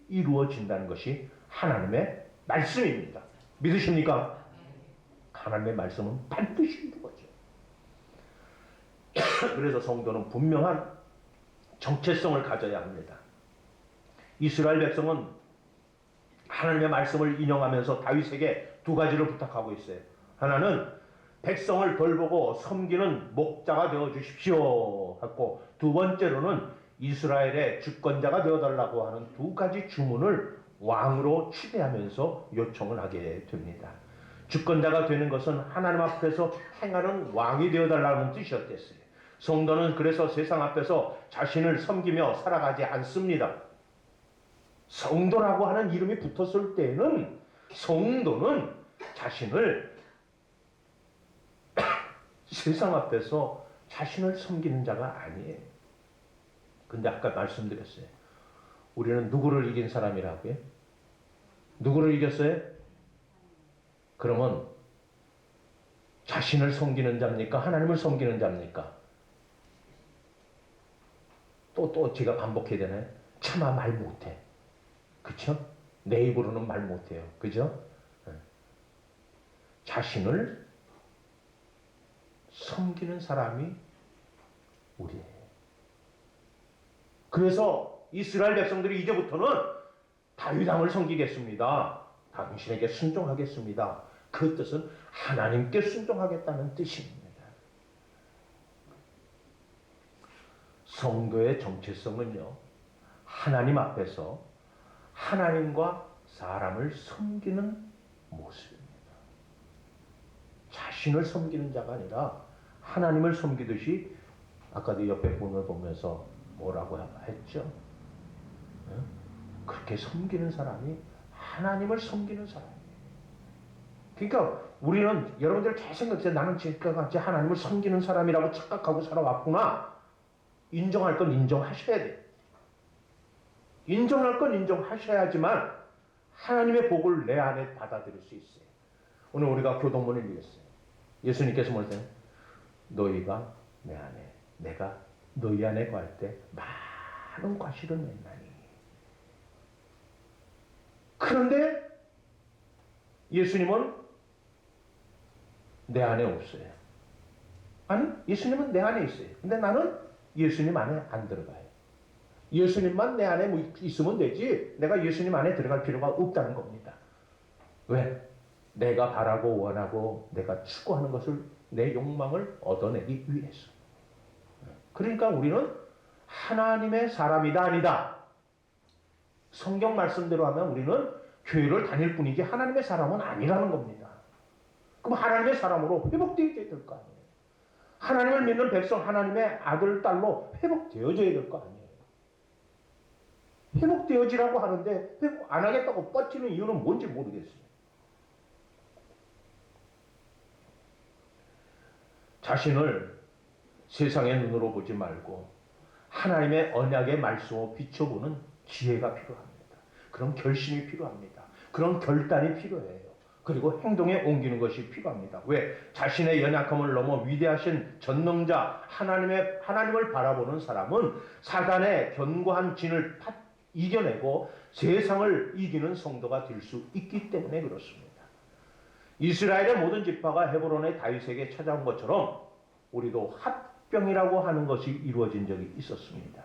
이루어진다는 것이 하나님의 말씀입니다. 믿으십니까? 하나님의 말씀은 반드시 이루어져요. 그래서 성도는 분명한 정체성을 가져야 합니다. 이스라엘 백성은 하나님의 말씀을 인용하면서 다윗에게 두 가지를 부탁하고 있어요. 하나는 백성을 돌보고 섬기는 목자가 되어 주십시오 하고, 두 번째로는 이스라엘의 주권자가 되어달라고 하는 두 가지 주문을 왕으로 추대하면서 요청을 하게 됩니다. 주권자가 되는 것은 하나님 앞에서 행하는 왕이 되어달라는 뜻이었댔어요. 성도는 그래서 세상 앞에서 자신을 섬기며 살아가지 않습니다. 성도라고 하는 이름이 붙었을 때에는 성도는 자신을 세상 앞에서 자신을 섬기는 자가 아니에요. 근데 아까 말씀드렸어요. 우리는 누구를 이긴 사람이라고요? 누구를 이겼어요? 그러면 자신을 섬기는 자입니까? 하나님을 섬기는 자입니까? 또 제가 반복해야 되나요? 차마 말 못해. 그쵸? 내 입으로는 말 못해요. 그죠? 자신을 섬기는 사람이 우리예요. 그래서 이스라엘 백성들이 이제부터는 다윗 왕을 섬기겠습니다. 당신에게 순종하겠습니다. 그 뜻은 하나님께 순종하겠다는 뜻입니다. 성도의 정체성은요, 하나님 앞에서 하나님과 사람을 섬기는 모습입니다. 자신을 섬기는 자가 아니라 하나님을 섬기듯이, 아까도 옆에 본을 보면서 뭐라고 했죠? 그렇게 섬기는 사람이 하나님을 섬기는 사람이에요. 그러니까 우리는, 여러분들 잘 생각해서 나는 지금까지 하나님을 섬기는 사람이라고 착각하고 살아왔구나. 인정할 건 인정하셔야 돼요. 인정할 건 인정하셔야지만 하나님의 복을 내 안에 받아들일 수 있어요. 오늘 우리가 교동문을 읽었어요. 예수님께서 뭐랬어요? 너희가 내 안에, 내가 너희 안에 거할 때 많은 과실을 맺나니. 그런데 예수님은 내 안에 없어요. 아니, 예수님은 내 안에 있어요. 근데 나는 예수님 안에 안 들어가요. 예수님만 내 안에 있으면 되지, 내가 예수님 안에 들어갈 필요가 없다는 겁니다. 왜? 내가 바라고 원하고 내가 추구하는 것을, 내 욕망을 얻어내기 위해서. 그러니까 우리는 하나님의 사람이다 아니다. 성경 말씀대로 하면 우리는 교회를 다닐 뿐이지 하나님의 사람은 아니라는 겁니다. 그럼 하나님의 사람으로 회복되어야 될 거 아니에요. 하나님을 믿는 백성, 하나님의 아들, 딸로 회복되어져야 될 거 아니에요. 회복되어지라고 하는데 회복 안 하겠다고 뻗치는 이유는 뭔지 모르겠어요. 자신을 세상의 눈으로 보지 말고 하나님의 언약의 말씀으로 비춰보는 지혜가 필요합니다. 그런 결심이 필요합니다. 그런 결단이 필요해요. 그리고 행동에 옮기는 것이 필요합니다. 왜? 자신의 연약함을 넘어 위대하신 전능자 하나님을 바라보는 사람은 사단의 견고한 진을 이겨내고 세상을 이기는 성도가 될 수 있기 때문에 그렇습니다. 이스라엘의 모든 지파가 헤브론의 다윗에게 찾아온 것처럼 우리도 합병이라고 하는 것이 이루어진 적이 있었습니다.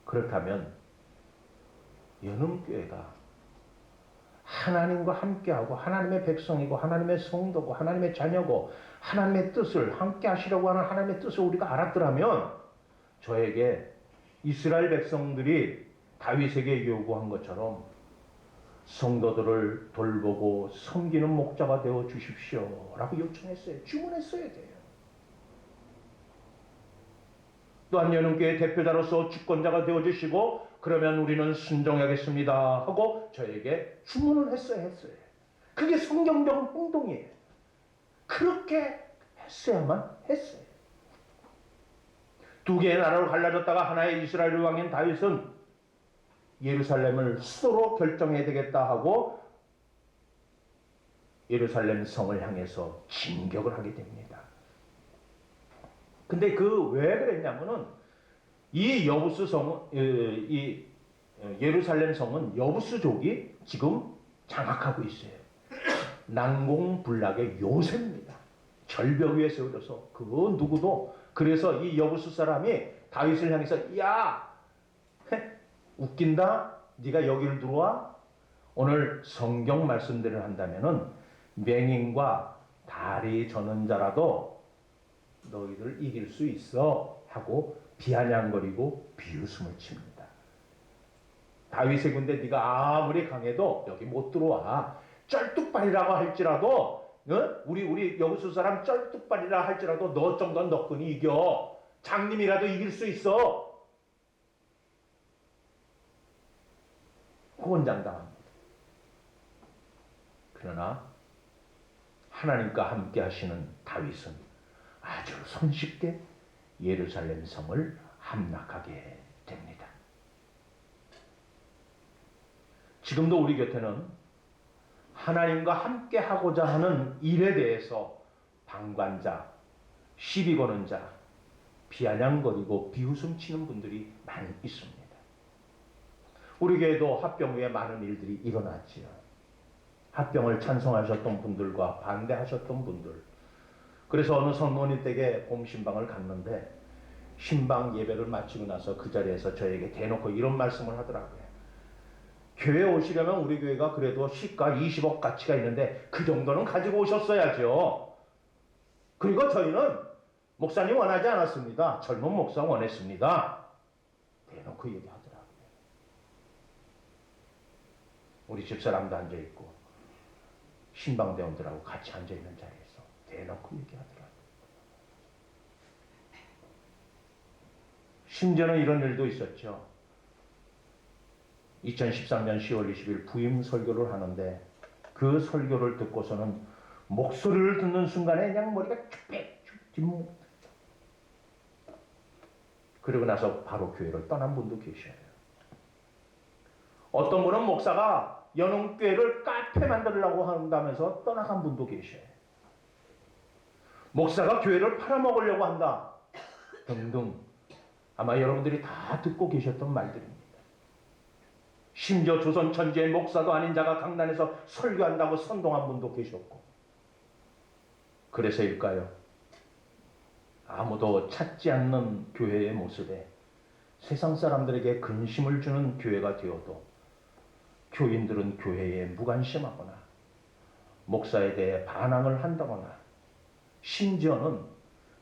그렇다면 연음교회가 하나님과 함께하고 하나님의 백성이고 하나님의 성도고 하나님의 자녀고 하나님의 뜻을 함께 하시려고 하는 하나님의 뜻을 우리가 알았더라면 저에게 이스라엘 백성들이 다윗에게 요구한 것처럼 성도들을 돌보고 섬기는 목자가 되어 주십시오 라고 요청했어요. 주문했어야 돼요. 또한 연음교회 대표자로서 주권자가 되어 주시고 그러면 우리는 순종하겠습니다 하고 저에게 주문을 했어야 했어요. 그게 성경적 행동이에요. 그렇게 했어야만 했어요. 두 개의 나라로 갈라졌다가 하나의 이스라엘 왕인 다윗은 예루살렘을 수도로 결정해야 되겠다 하고 예루살렘 성을 향해서 진격을 하게 됩니다. 근데 왜 그랬냐면은 이 여부스 성은, 이 예루살렘 성은 여부스족이 지금 장악하고 있어요. 난공불락의 요새입니다. 절벽 위에 세워져서 그거 누구도. 그래서 이 여부스 사람이 다윗을 향해서 야 웃긴다? 네가 여기를 들어와? 오늘 성경 말씀대로 한다면은 맹인과 다리 저는 자라도 너희들 이길 수 있어 하고 비아냥거리고 비웃음을 칩니다. 다윗의 군대 네가 아무리 강해도 여기 못 들어와. 쩔뚝발이라고 할지라도 우리 여호수 사람 쩔뚝발이라 할지라도 너 정도는 너끈히 이겨. 장님이라도 이길 수 있어. 호언장담합니다. 그러나 하나님과 함께 하시는 다윗은 아주 손쉽게 예루살렘 성을 함락하게 됩니다. 지금도 우리 곁에는 하나님과 함께 하고자 하는 일에 대해서 방관자, 시비 거는 자, 비아냥거리고 비웃음 치는 분들이 많이 있습니다. 우리 교회도 합병 후에 많은 일들이 일어났지요. 합병을 찬송하셨던 분들과 반대하셨던 분들. 그래서 어느 성모님 댁에 봄신방을 갔는데 신방 예배를 마치고 나서 그 자리에서 저에게 대놓고 이런 말씀을 하더라고요. 교회 오시려면 우리 교회가 그래도 시가 20억 가치가 있는데 그 정도는 가지고 오셨어야죠. 그리고 저희는 목사님 원하지 않았습니다. 젊은 목사 원했습니다. 대놓고 얘기하더라고요. 우리 집사람도 앉아있고 신방대원들하고 같이 앉아있는 자리에서 대놓고 얘기하더라고요. 심지어는 이런 일도 있었죠. 2013년 10월 20일 부임 설교를 하는데 그 설교를 듣고서는 목소리를 듣는 순간에 그냥 머리가 쭉쭉 뒷목. 그러고 나서 바로 교회를 떠난 분도 계셔요. 어떤 분은 목사가 연흥교회를 카페 만들려고 한다면서 떠나간 분도 계셔요. 목사가 교회를 팔아먹으려고 한다 등등. 아마 여러분들이 다 듣고 계셨던 말들입니다. 심지어 조선 천지의 목사도 아닌 자가 강단에서 설교한다고 선동한 분도 계셨고. 그래서일까요? 아무도 찾지 않는 교회의 모습에 세상 사람들에게 근심을 주는 교회가 되어도 교인들은 교회에 무관심하거나 목사에 대해 반항을 한다거나 심지어는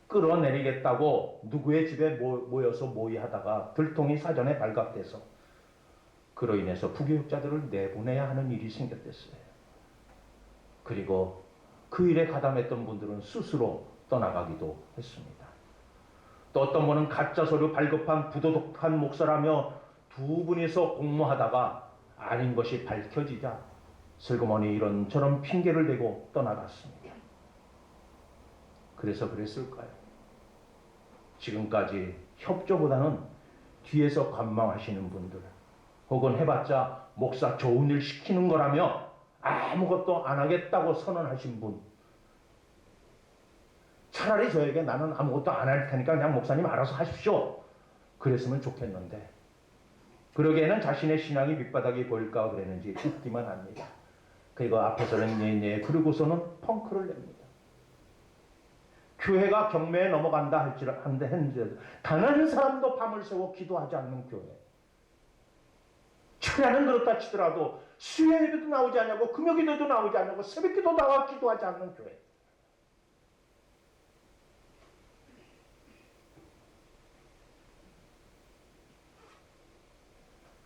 끌어내리겠다고 누구의 집에 모여서 모의하다가 들통이 사전에 발각돼서 그로 인해서 부교육자들을 내보내야 하는 일이 생겼댔어요. 그리고 그 일에 가담했던 분들은 스스로 떠나가기도 했습니다. 또 어떤 분은 가짜 서류 발급한 부도덕한 목사라며 두 분이서 공모하다가 아닌 것이 밝혀지자 슬그머니 이런저런 핑계를 대고 떠나갔습니다. 그래서 그랬을까요? 지금까지 협조보다는 뒤에서 관망하시는 분들, 혹은 해봤자 목사 좋은 일 시키는 거라며 아무것도 안 하겠다고 선언하신 분, 차라리 저에게 나는 아무것도 안 할 테니까 그냥 목사님 알아서 하십시오 그랬으면 좋겠는데, 그러기에는 자신의 신앙이 밑바닥이 보일까 그랬는지 웃기만 합니다. 그리고 앞에서는 네네 그러고서는 펑크를 냅니다. 교회가 경매에 넘어간다 했는데 단 한 사람도 밤을 새워 기도하지 않는 교회. 철야는 그렇다 치더라도 수요 예배도 나오지 않냐고, 금요 기도도 나오지 않냐고, 새벽 기도 나와 기도하지 않는 교회.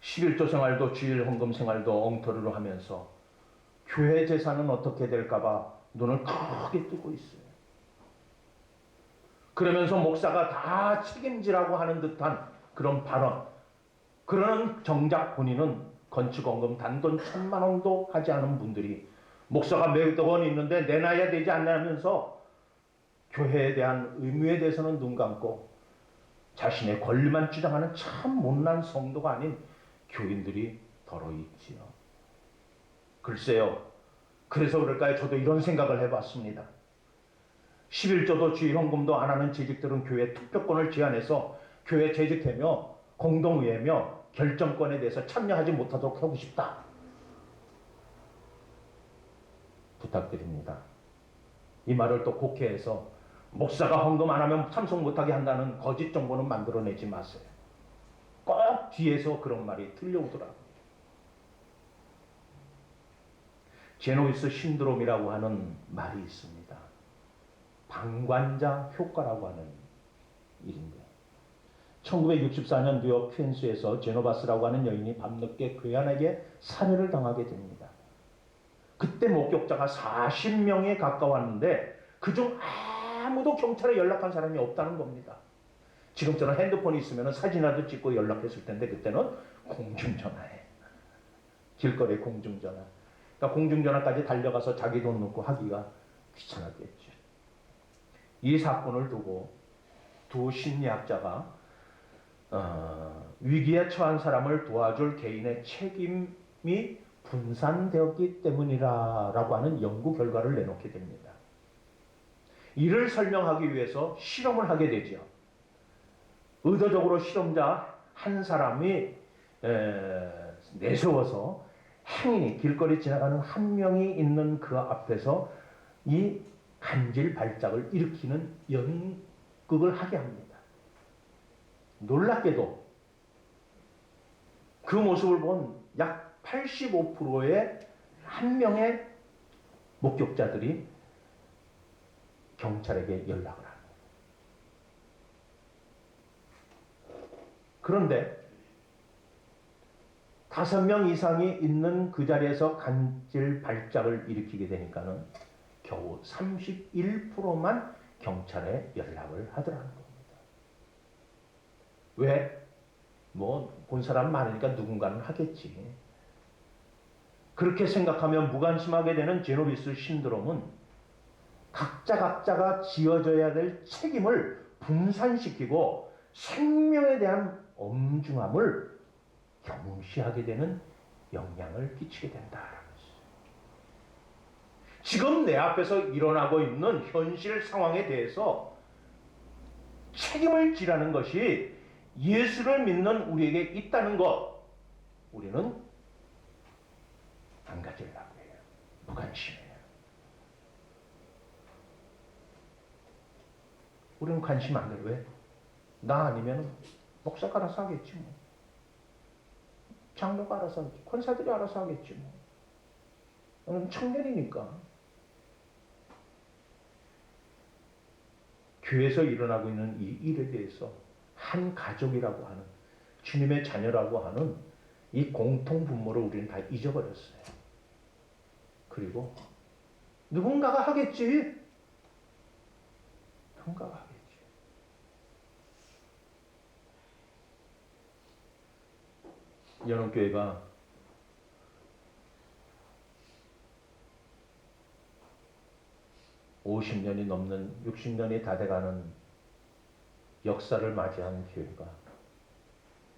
십일조 생활도 주일 헌금 생활도 엉터리로 하면서 교회 재산은 어떻게 될까봐 눈을 크게 뜨고 있어요. 그러면서 목사가 다 책임지라고 하는 듯한 그런 발언. 그러는 정작 본인은 건축원금 단돈 1,000만 원도 하지 않은 분들이 목사가 몇억 원 있는데 내놔야 되지 않냐면서 교회에 대한 의무에 대해서는 눈 감고 자신의 권리만 주장하는 참 못난 성도가 아닌 교인들이 더러 있지요. 글쎄요. 그래서 그럴까요? 저도 이런 생각을 해봤습니다. 11조도 주일 헌금도 안 하는 재직들은 교회 투표권을 제한해서 교회 재직회며 공동의회며 결정권에 대해서 참여하지 못하도록 하고 싶다. 부탁드립니다. 이 말을 또 국회에서 목사가 헌금 안 하면 참석 못하게 한다는 거짓 정보는 만들어내지 마세요. 꼭 뒤에서 그런 말이 들려오더라고요. 제노이스 신드롬이라고 하는 말이 있습니다. 방관자 효과라고 하는 일인데 1964년 뉴욕 퀸스에서 제노바스라고 하는 여인이 밤늦게 괴한에게 살해를 당하게 됩니다. 그때 목격자가 40명에 가까웠는데 그중 아무도 경찰에 연락한 사람이 없다는 겁니다. 지금처럼 핸드폰이 있으면 사진이라도 찍고 연락했을 텐데 그때는 공중전화에 길거리 공중전화. 그러니까 공중전화까지 달려가서 자기 돈 넣고 하기가 귀찮았겠죠. 이 사건을 두고 두 심리학자가 위기에 처한 사람을 도와줄 개인의 책임이 분산되었기 때문이라고 하는 연구 결과를 내놓게 됩니다. 이를 설명하기 위해서 실험을 하게 되죠. 의도적으로 실험자 한 사람이 내세워서 행인이 길거리 지나가는 한 명이 있는 그 앞에서 이 간질 발작을 일으키는 연극을 하게 합니다. 놀랍게도 그 모습을 본 약 85%의 한 명의 목격자들이 경찰에게 연락을 합니다. 그런데 5명 이상이 있는 그 자리에서 간질 발작을 일으키게 되니까는 겨우 31%만 경찰에 연락을 하더라는 겁니다. 왜? 본 사람 많으니까 누군가는 하겠지. 그렇게 생각하면 무관심하게 되는 제노비스 신드롬은 각자가 지어져야 될 책임을 분산시키고 생명에 대한 엄중함을 경시하게 되는 영향을 끼치게 된다라는 것이죠. 지금 내 앞에서 일어나고 있는 현실 상황에 대해서 책임을 지라는 것이 예수를 믿는 우리에게 있다는 것, 우리는 안 가지려고 해요. 무관심해요. 우리는 관심 안 가요. 왜? 나 아니면 목사가 알아서 하겠지 뭐. 장로가 알아서 하겠지. 권사들이 알아서 하겠지 뭐. 나는 청년이니까. 교회에서 일어나고 있는 이 일에 대해서 한 가족이라고 하는, 주님의 자녀라고 하는 이 공통 분모를 우리는 다 잊어버렸어요. 그리고 누군가가 하겠지. 누군가가 하겠지. 연합교회가 (50년이) 넘는 60년이 다 돼가는 역사를 맞이한 교회가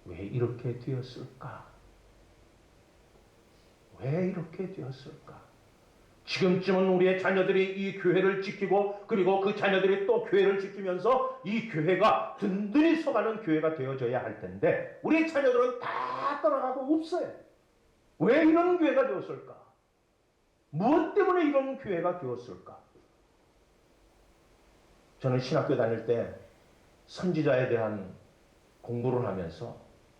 왜 이렇게 되었을까? 왜 이렇게 되었을까? 지금쯤은 우리의 자녀들이 이 교회를 지키고 그리고 그 자녀들이 또 교회를 지키면서 이 교회가 든든히 서가는 교회가 되어져야 할 텐데 우리의 자녀들은 다 떠나가고 없어요. 왜 이런 교회가 되었을까? 무엇 때문에 이런 교회가 되었을까? 저는 신학교 다닐 때 선지자에 대한 공부를 하면서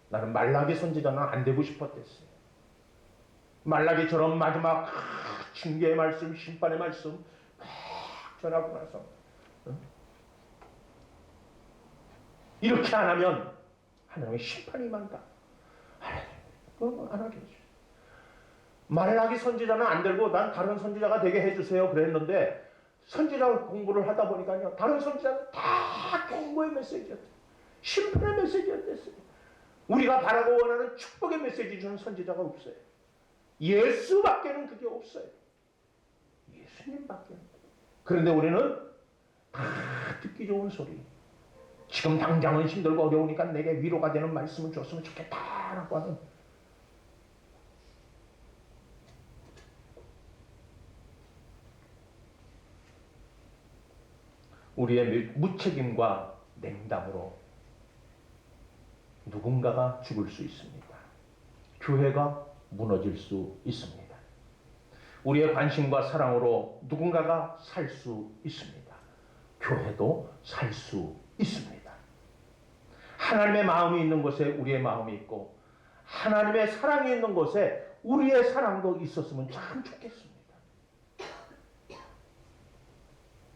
나는 말라기 선지자는 안 되고 싶었댔어요. 말라기처럼 마지막 징계의 말씀, 심판의 말씀 막 전하고 나서 이렇게 안 하면 하나님의 심판이 임한다. 그건 안 하겠죠. 말라기 선지자는 안 되고 난 다른 선지자가 되게 해주세요 그랬는데 선지자 공부를 하다 보니까요 다른 선지자는 다 경고의 메시지였대요. 심판의 메시지였댔어요. 우리가 바라고 원하는 축복의 메시지 주는 선지자가 없어요. 예수밖에는 그게 없어요. 예수님밖에는. 그런데 우리는 다 듣기 좋은 소리. 지금 당장은 힘들고 어려우니까 내게 위로가 되는 말씀을 줬으면 좋겠다라고 하는 우리의 무책임과 냉담으로 누군가가 죽을 수 있습니다. 교회가 무너질 수 있습니다. 우리의 관심과 사랑으로 누군가가 살 수 있습니다. 교회도 살 수 있습니다. 하나님의 마음이 있는 곳에 우리의 마음이 있고 하나님의 사랑이 있는 곳에 우리의 사랑도 있었으면 참 좋겠습니다.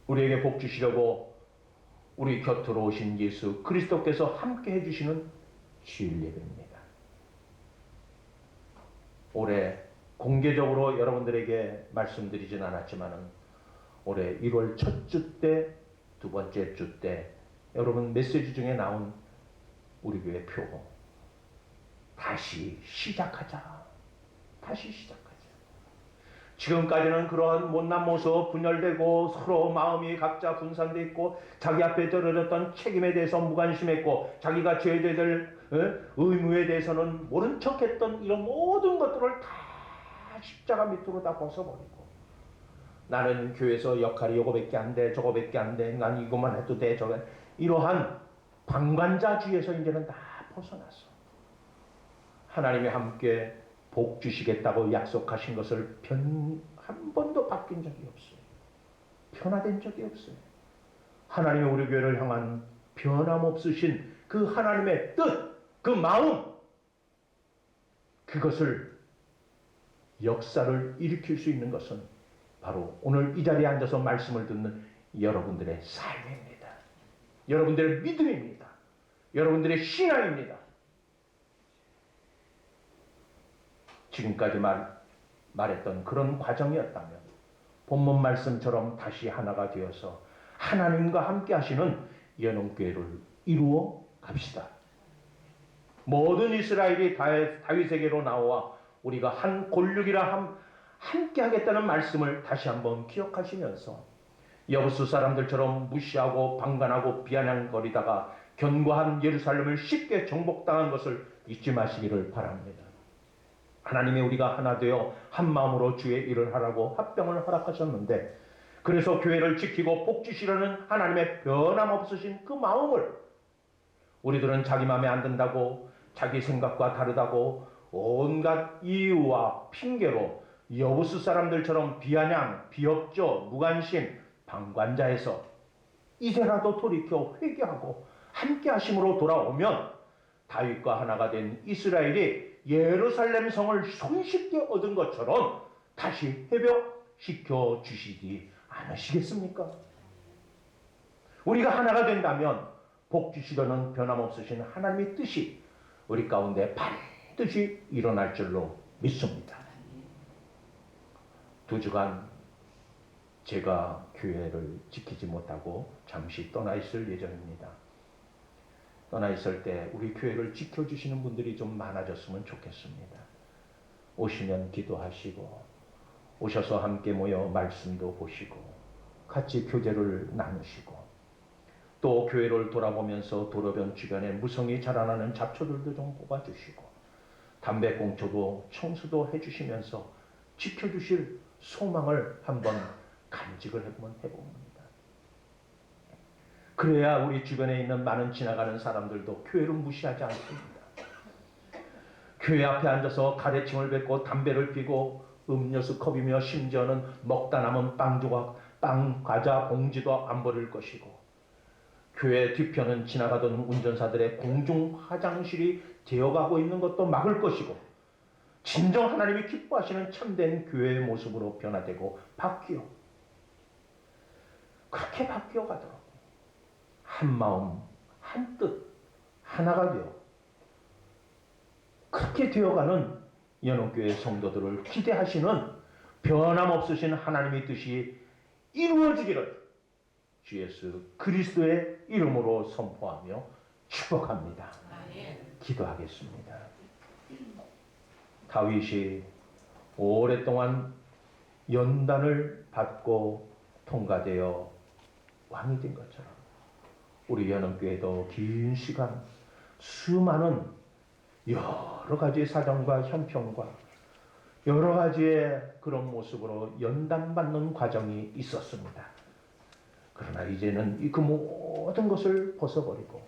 우리에게 복 주시려고 우리 곁으로 오신 예수 그리스도께서 함께 해주시는 주일 예배입니다. 올해 공개적으로 여러분들에게 말씀드리진 않았지만은 올해 1월 첫 주 때, 두 번째 주 때 여러분 메시지 중에 나온 우리 교회 표 다시 시작하자. 다시 시작하자. 지금까지는 그러한 못난 모습, 분열되고 서로 마음이 각자 분산되어 있고 자기 앞에 떨어졌던 책임에 대해서 무관심했고 자기가 죄에 될 의무에 대해서는 모른 척했던 이런 모든 것들을 다 십자가 밑으로 다 벗어버리고 나는 교회에서 역할이 요거밖에 안 돼, 저거밖에 안 돼, 난 이것만 해도 돼, 저거 이러한 방관자주의에서 이제는 다 벗어났어. 하나님이 함께 복 주시겠다고 약속하신 것을 한 번도 바뀐 적이 없어요. 변화된 적이 없어요. 하나님이 우리 교회를 향한 변함없으신 그 하나님의 뜻, 그 마음, 그것을 역사를 일으킬 수 있는 것은 바로 오늘 이 자리에 앉아서 말씀을 듣는 여러분들의 삶입니다. 여러분들의 믿음입니다. 여러분들의 신앙입니다. 지금까지 말했던 그런 과정이었다면 본문 말씀처럼 다시 하나가 되어서 하나님과 함께 하시는 연홍교회를 이루어 갑시다. 모든 이스라엘이 다윗에게로 나와 우리가 한 골육이라 함께 하겠다는 말씀을 다시 한번 기억하시면서 여부수 사람들처럼 무시하고 방관하고 비아냥거리다가 견고한 예루살렘을 쉽게 정복당한 것을 잊지 마시기를 바랍니다. 하나님이 우리가 하나 되어 한 마음으로 주의 일을 하라고 합병을 허락하셨는데 그래서 교회를 지키고 복 주시려는 하나님의 변함없으신 그 마음을 우리들은 자기 마음에 안 든다고 자기 생각과 다르다고 온갖 이유와 핑계로 여부수 사람들처럼 비아냥, 비협조, 무관심, 방관자에서 이제라도 돌이켜 회개하고 함께 하심으로 돌아오면 다윗과 하나가 된 이스라엘이 예루살렘 성을 손쉽게 얻은 것처럼 다시 회복시켜 주시지 않으시겠습니까? 우리가 하나가 된다면 복 주시려는 변함없으신 하나님의 뜻이 우리 가운데 반드시 일어날 줄로 믿습니다. 2주간 제가 교회를 지키지 못하고 잠시 떠나 있을 예정입니다. 떠나 있을 때 우리 교회를 지켜주시는 분들이 좀 많아졌으면 좋겠습니다. 오시면 기도하시고 오셔서 함께 모여 말씀도 보시고 같이 교제를 나누시고 또 교회를 돌아보면서 도로변 주변에 무성이 자라나는 잡초들도 좀 뽑아주시고 담배꽁초도 청소도 해주시면서 지켜주실 소망을 한번 간직을 해봅니다. 그래야 우리 주변에 있는 많은 지나가는 사람들도 교회를 무시하지 않습니다. 교회 앞에 앉아서 가래침을 뱉고 담배를 피고 음료수 컵이며 심지어는 먹다 남은 빵 조각, 빵, 과자, 봉지도 안 버릴 것이고 교회 뒤편은 지나가던 운전사들의 공중 화장실이 되어가고 있는 것도 막을 것이고 진정 하나님이 기뻐하시는 참된 교회의 모습으로 변화되고 바뀌어 그렇게 바뀌어 가도록 한 마음, 한 뜻, 하나가 되어 그렇게 되어가는 연옥교회 성도들을 기대하시는 변함없으신 하나님의 뜻이 이루어지기를 주 예수 그리스도의 이름으로 선포하며 축복합니다. 기도하겠습니다. 다윗이 오랫동안 연단을 받고 통과되어 왕이 된 것처럼 우리 연합교회도 긴 시간 수많은 여러 가지 사정과 형편과 여러 가지의 그런 모습으로 연단받는 과정이 있었습니다. 그러나 이제는 그 모든 것을 벗어버리고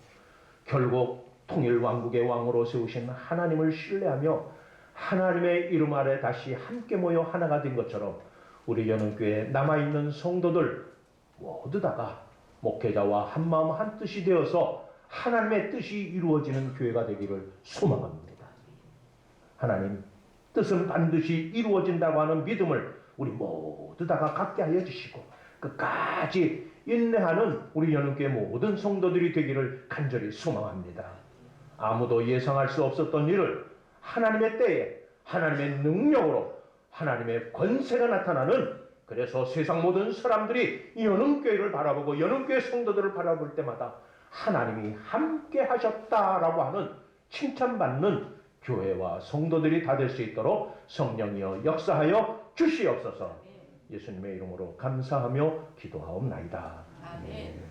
결국 통일왕국의 왕으로 세우신 하나님을 신뢰하며 하나님의 이름 아래 다시 함께 모여 하나가 된 것처럼 우리 연합교회에 남아있는 성도들 모두 다가 목회자와 한마음 한뜻이 되어서 하나님의 뜻이 이루어지는 교회가 되기를 소망합니다. 하나님 뜻은 반드시 이루어진다고 하는 믿음을 우리 모두 다가 갖게 하여 주시고 끝까지 인내하는 우리 연합교회 모든 성도들이 되기를 간절히 소망합니다. 아무도 예상할 수 없었던 일을 하나님의 때에 하나님의 능력으로 하나님의 권세가 나타나는, 그래서 세상 모든 사람들이 이 연합교회를 바라보고 연합교회 성도들을 바라볼 때마다 하나님이 함께 하셨다라고 하는 칭찬받는 교회와 성도들이 다 될 수 있도록 성령이여 역사하여 주시옵소서. 예수님의 이름으로 감사하며 기도하옵나이다. 아멘.